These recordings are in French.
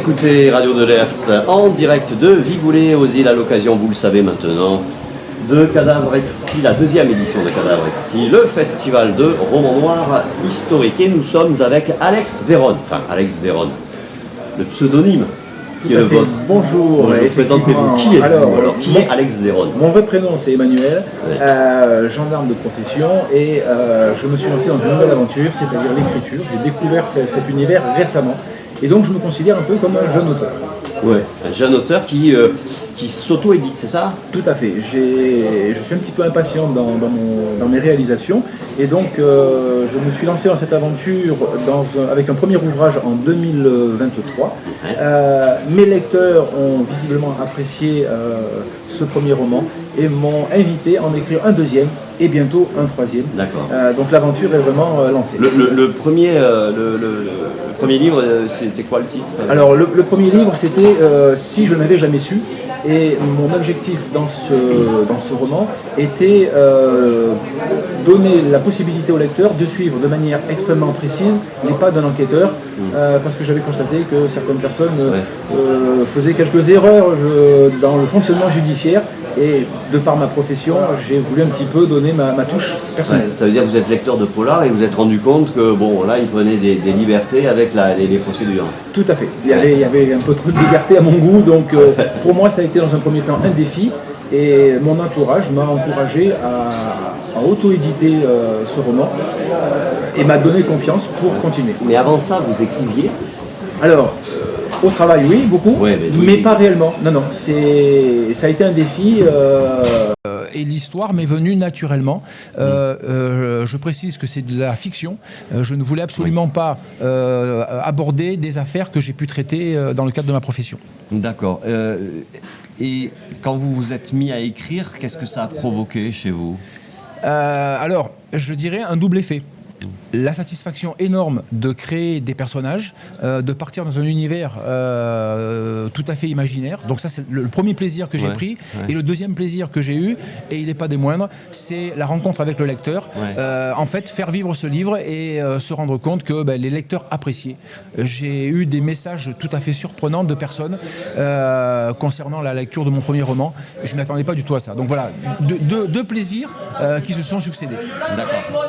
Écoutez Radio de l'Ers en direct de Vigoulé aux îles à l'occasion, vous le savez maintenant, de Cadavre Exquis, la deuxième édition de Cadavre Exquis, le festival de roman noir historique. Et nous sommes avec Alex Véron, le pseudonyme qui est le vôtre. Bonjour, présentez-vous. Qui êtes-vous Qui est Alex Véron? Mon vrai prénom c'est Emmanuel, gendarme de profession, et je me suis lancé dans une nouvelle aventure, c'est-à-dire l'écriture. J'ai découvert cet univers récemment, et donc je me considère un peu comme un jeune auteur. Ouais, un jeune auteur qui s'auto-édite, c'est ça? Tout à fait. Je suis un petit peu impatient dans mes réalisations, et donc je me suis lancé dans cette aventure avec un premier ouvrage en 2023. Mes lecteurs ont visiblement apprécié ce premier roman et m'ont invité à en écrire un deuxième et bientôt un troisième. D'accord. Donc l'aventure est vraiment lancée. Le premier livre, c'était quoi le titre? Alors le premier livre, c'était Si je n'avais jamais su. Et mon objectif dans ce roman était donner la possibilité au lecteur de suivre de manière extrêmement précise les pas d'un enquêteur, parce que j'avais constaté que certaines personnes faisaient quelques erreurs dans le fonctionnement judiciaire, et de par ma profession, j'ai voulu un petit peu donner ma touche personnelle. Ouais, ça veut dire que vous êtes lecteur de polar et vous vous êtes rendu compte que bon, là il prenait des libertés avec les procédures. Tout à fait. Il y avait un peu trop de liberté à mon goût, donc pour moi ça a été dans un premier temps un défi, et mon entourage m'a encouragé à auto-éditer ce roman et m'a donné confiance pour continuer. Mais avant ça, vous écriviez? Alors, au travail, oui, beaucoup, mais pas réellement. Non, ça a été un défi. Et l'histoire m'est venue naturellement. Je précise que c'est de la fiction. Je ne voulais absolument pas aborder des affaires que j'ai pu traiter dans le cadre de ma profession. D'accord. Et quand vous vous êtes mis à écrire, qu'est-ce que ça a provoqué chez vous? Alors, je dirais un double effet. La satisfaction énorme de créer des personnages, de partir dans un univers tout à fait imaginaire. Donc ça, c'est le premier plaisir que j'ai pris. Et le deuxième plaisir que j'ai eu, et il n'est pas des moindres, c'est la rencontre avec le lecteur. En fait, faire vivre ce livre et se rendre compte que les lecteurs appréciaient. J'ai eu des messages tout à fait surprenants de personnes concernant la lecture de mon premier roman. Et je ne m'attendais pas du tout à ça. Donc voilà, deux plaisirs qui se sont succédés. D'accord.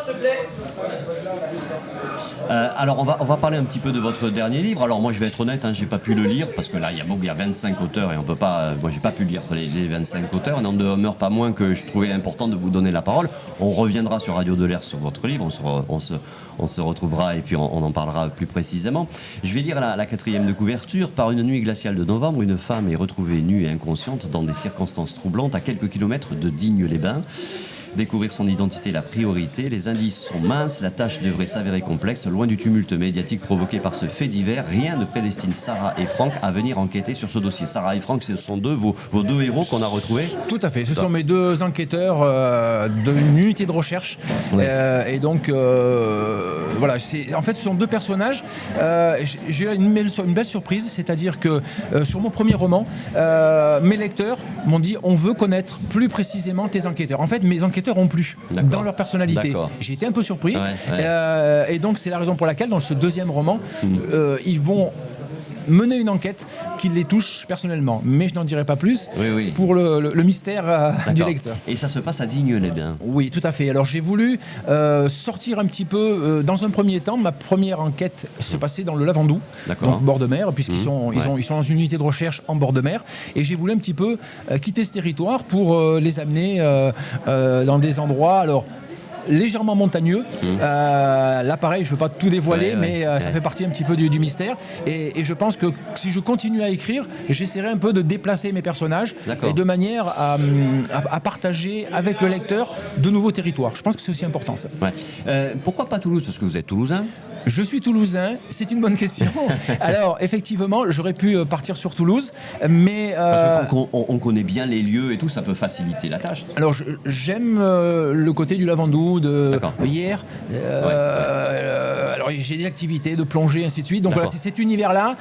Alors on va parler un petit peu de votre dernier livre. Alors moi je vais être honnête, j'ai pas pu le lire parce que là il y a 25 auteurs et on peut pas. Moi j'ai pas pu lire les 25 auteurs. Il n'en demeure pas moins que je trouvais important de vous donner la parole. On reviendra sur Radio de l'Air sur votre livre. On se retrouvera et puis on en parlera plus précisément. Je vais lire la quatrième de couverture. Par une nuit glaciale de novembre, une femme est retrouvée nue et inconsciente dans des circonstances troublantes à quelques kilomètres de Digne-les-Bains. Découvrir son identité, la priorité. Les indices sont minces, la tâche devrait s'avérer complexe. Loin du tumulte médiatique provoqué par ce fait divers, rien ne prédestine Sarah et Franck à venir enquêter sur ce dossier. Sarah et Franck, ce sont vos deux héros qu'on a retrouvés? Tout à fait, ce sont mes deux enquêteurs d'une unité de recherche. Et donc, voilà, en fait, ce sont deux personnages. J'ai eu une belle surprise, c'est-à-dire que sur mon premier roman, mes lecteurs m'ont dit on veut connaître plus précisément tes enquêteurs. En fait, mes enquêteurs ont plu dans leur personnalité. J'ai été un peu surpris. Et donc, c'est la raison pour laquelle, dans ce deuxième roman, ils vont mener une enquête qui les touche personnellement. Mais je n'en dirai pas plus pour le mystère du lecteur. Et ça se passe à Digne-les-Bains? Oui, tout à fait. Alors j'ai voulu sortir un petit peu, dans un premier temps, ma première enquête se passait dans le Lavandou, donc bord de mer, puisqu'ils sont dans une unité de recherche en bord de mer. Et j'ai voulu un petit peu quitter ce territoire pour les amener dans des endroits... Alors, légèrement montagneux. Là, pareil, je ne veux pas tout dévoiler, mais ça fait partie un petit peu du mystère. Et je pense que si je continue à écrire, j'essaierai un peu de déplacer mes personnages et de manière à partager avec le lecteur de nouveaux territoires. Je pense que c'est aussi important, ça. Pourquoi pas Toulouse? Parce que vous êtes toulousain? Je suis toulousain, c'est une bonne question. Alors, effectivement, j'aurais pu partir sur Toulouse, mais... Parce qu'on connaît bien les lieux et tout, ça peut faciliter la tâche. Alors, j'aime le côté du Lavandou, de hier. Alors, j'ai des activités de plongée, ainsi de suite. Donc voilà, c'est cet univers-là.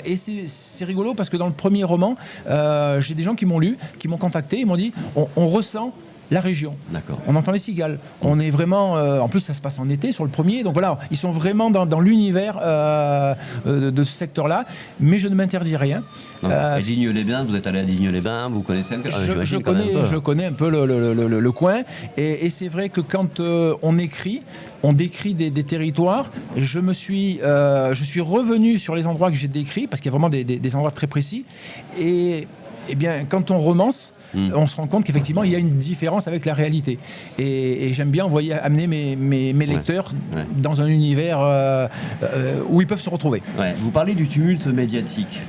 Et c'est rigolo parce que dans le premier roman, j'ai des gens qui m'ont lu, qui m'ont contacté, ils m'ont dit, on ressent la région. D'accord. On entend les cigales. On est vraiment... en plus, ça se passe en été sur le premier. Donc voilà, ils sont vraiment dans l'univers de ce secteur-là. Mais je ne m'interdis rien. Et Digne-les-Bains, vous êtes allé à Digne-les-Bains, vous connaissez un peu? Je connais un peu le coin. Et c'est vrai que quand on décrit des territoires. Je suis revenu sur les endroits que j'ai décrits, parce qu'il y a vraiment des endroits très précis. Et bien, quand on romance, on se rend compte qu'effectivement, il y a une différence avec la réalité. Et j'aime bien amener mes lecteurs dans un univers où ils peuvent se retrouver. Ouais. Vous parlez du tumulte médiatique.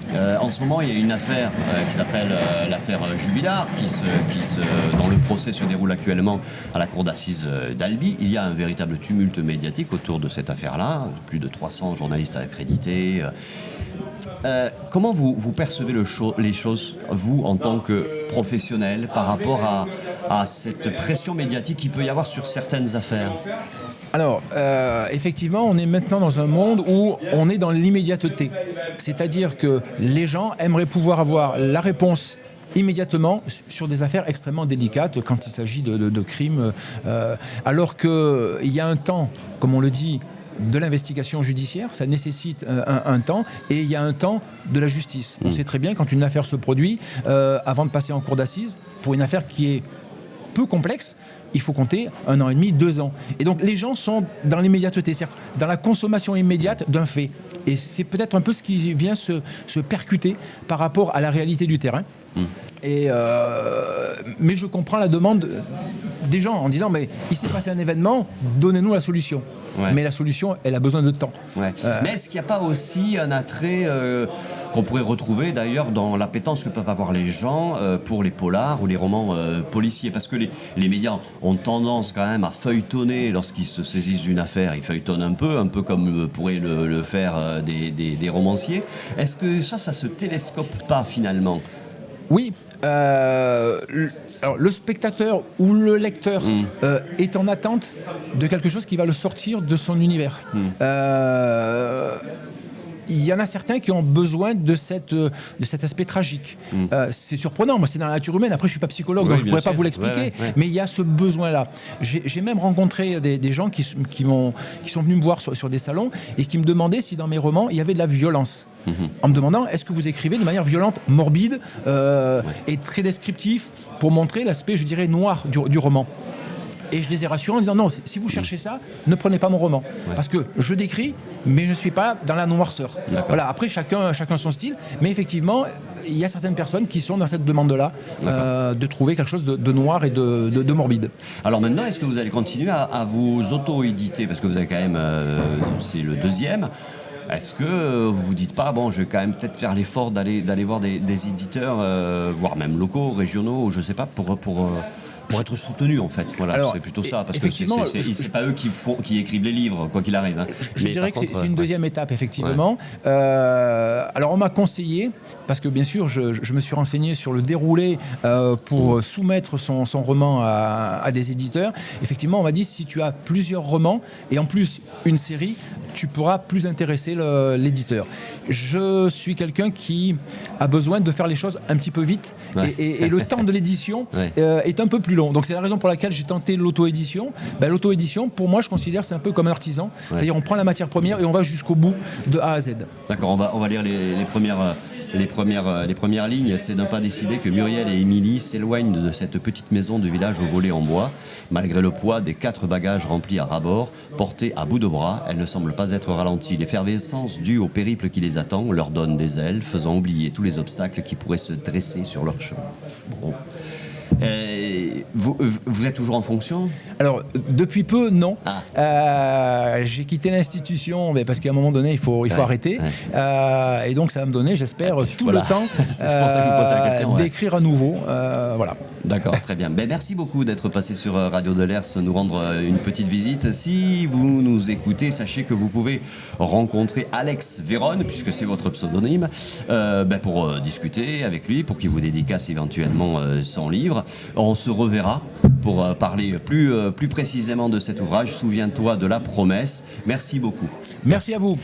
En ce moment, il y a une affaire qui s'appelle l'affaire Jubilard, dont le procès se déroule actuellement à la cour d'assises d'Albi. Il y a un véritable tumulte médiatique autour de cette affaire-là. Plus de 300 journalistes accrédités. Comment vous percevez les choses, vous, en tant que professionnel, par rapport à cette pression médiatique qu'il peut y avoir sur certaines affaires? Alors, effectivement, on est maintenant dans un monde où on est dans l'immédiateté. C'est-à-dire que les gens aimeraient pouvoir avoir la réponse immédiatement sur des affaires extrêmement délicates quand il s'agit de crimes, alors qu'il y a un temps, comme on le dit, de l'investigation judiciaire, ça nécessite un temps, et il y a un temps de la justice. On sait très bien quand une affaire se produit, avant de passer en cour d'assises, pour une affaire qui est peu complexe, il faut compter 1 an et demi, 2 ans. Et donc les gens sont dans l'immédiateté, c'est-à-dire dans la consommation immédiate d'un fait. Et c'est peut-être un peu ce qui vient se percuter par rapport à la réalité du terrain. Mais je comprends la demande des gens en disant mais il s'est passé un événement, donnez-nous la solution. Ouais. Mais la solution, elle a besoin de temps. Ouais. Mais est-ce qu'il n'y a pas aussi un attrait qu'on pourrait retrouver d'ailleurs dans l'appétence que peuvent avoir les gens pour les polars ou les romans policiers? Parce que les médias ont tendance quand même à feuilletonner lorsqu'ils se saisissent d'une affaire. Ils feuilletonnent un peu comme pourraient le faire des romanciers. Est-ce que ça se télescope pas finalement? Oui. Alors, le spectateur ou le lecteur est en attente de quelque chose qui va le sortir de son univers. Il y en a certains qui ont besoin de cet aspect tragique. C'est surprenant, moi c'est dans la nature humaine, après je ne suis pas psychologue, donc je ne pourrais pas vous l'expliquer, mais il y a ce besoin-là. J'ai même rencontré des gens qui sont venus me voir sur des salons et qui me demandaient si dans mes romans il y avait de la violence. En me demandant est-ce que vous écrivez de manière violente, morbide et très descriptif pour montrer l'aspect, je dirais, noir du roman. Et je les ai rassurés en disant non, si vous cherchez ça, ne prenez pas mon roman. Parce que je décris, mais je ne suis pas dans la noirceur. Voilà, après, chacun son style. Mais effectivement, il y a certaines personnes qui sont dans cette demande-là de trouver quelque chose de noir et de morbide. Alors maintenant, est-ce que vous allez continuer à vous auto-éditer? Parce que vous avez quand même, c'est le 2e. Est-ce que vous vous dites pas, bon, je vais quand même peut-être faire l'effort d'aller voir des éditeurs, voire même locaux, régionaux, je ne sais pas, pour être soutenu en fait. Voilà, c'est plutôt ça, parce que c'est pas eux qui écrivent les livres, quoi qu'il arrive. Hein. Je dirais que c'est une deuxième étape, effectivement. Alors on m'a conseillé, parce que bien sûr je me suis renseigné sur le déroulé pour soumettre son roman à des éditeurs. Effectivement, on m'a dit si tu as plusieurs romans et en plus une série, tu pourras plus intéresser l'éditeur. Je suis quelqu'un qui a besoin de faire les choses un petit peu vite et le temps de l'édition est un peu plus long. Donc c'est la raison pour laquelle j'ai tenté l'auto-édition. L'auto-édition, pour moi, je considère c'est un peu comme un artisan. C'est-à-dire on prend la matière première et on va jusqu'au bout de A à Z. D'accord, on va lire les premières lignes. C'est d'un pas décidé que Muriel et Émilie s'éloignent de cette petite maison de village au volet en bois. Malgré le poids des 4 bagages remplis à ras-bord, portés à bout de bras, elles ne semblent pas être ralenties. L'effervescence due au périple qui les attend leur donne des ailes, faisant oublier tous les obstacles qui pourraient se dresser sur leur chemin. Bon. Vous êtes toujours en fonction? Alors, depuis peu, non. J'ai quitté l'institution parce qu'à un moment donné, il faut arrêter. Et donc, ça va me donner, j'espère, tout le temps d'écrire à nouveau. Voilà. D'accord, très bien. Merci beaucoup d'être passé sur Radio de l'Ers, nous rendre une petite visite. Si vous nous écoutez, sachez que vous pouvez rencontrer Alex Véronne, puisque c'est votre pseudonyme, pour discuter avec lui, pour qu'il vous dédicace éventuellement son livre. On se reverra pour parler plus précisément de cet ouvrage. Souviens-toi de la promesse. Merci beaucoup. Merci à vous.